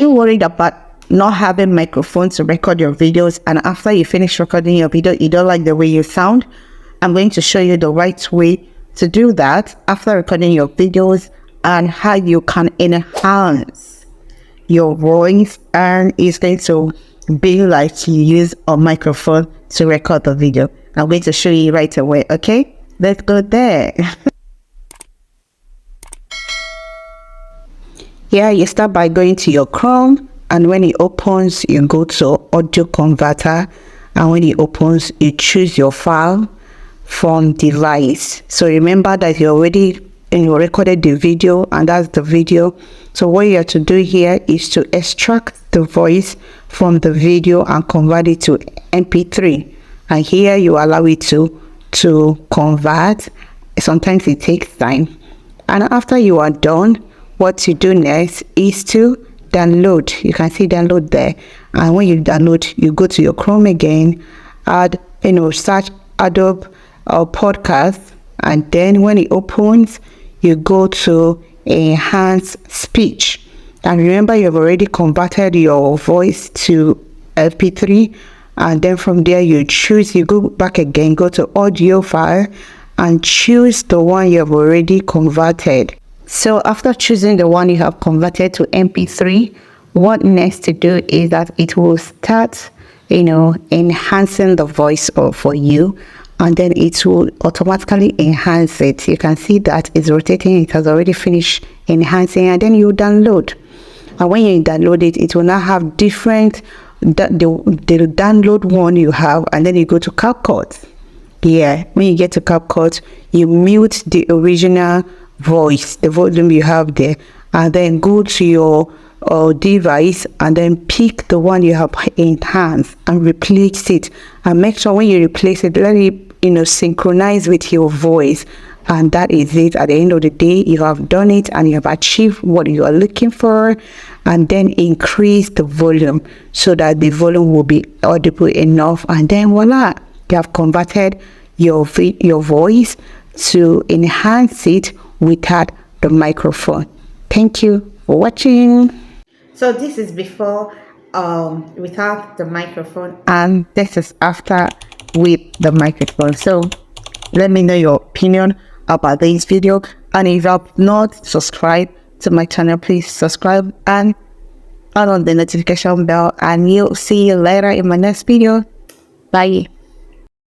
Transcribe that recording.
you worried about not having microphone to record your videos, and after you finish recording your video, you don't like the way you sound? I'm going to show you the right way to do that after recording your videos, and how you can enhance your voice, and it's going to be like you use a microphone to record the video. I'm going to show you right away. Okay, let's go there. Here you start by going to your Chrome, and when it opens, you go to audio converter, and when it opens, you choose your file from device. So remember that you already recorded the video, and that's the video. So what you have to do here is to extract the voice from the video and convert it to MP3, and here you allow it to convert. Sometimes it takes time, and after you are done, what you do next is to download. You can see download there, and when you download, you go to your Chrome again, add search Adobe podcast, and then when it opens, you go to enhance speech, and remember you've already converted your voice to MP3, and then from there you go back again, go to audio file, and choose the one you've already converted. So after choosing the one you have converted to MP3, what next to do is that it will start, enhancing the voice for you, and then it will automatically enhance it. You can see that it's rotating. It has already finished enhancing, and then you download. And when you download it, it will now have different, the download one you have, and then you go to CapCut. Yeah, when you get to CapCut, you mute the original voice, the volume you have there, and then go to your device, and then pick the one you have enhanced and replace it, and make sure when you replace it, let it synchronize with your voice, and that is it. At the end of the day, you have done it and you have achieved what you are looking for. And then increase the volume so that the volume will be audible enough, and then voila, you have converted your voice to enhance it without the microphone. Thank you for watching. So this is before without the microphone, and this is after with the microphone. So let me know your opinion about this video, and if you have not subscribed to my channel, please subscribe and turn on the notification bell, and you'll see you later in my next video. Bye.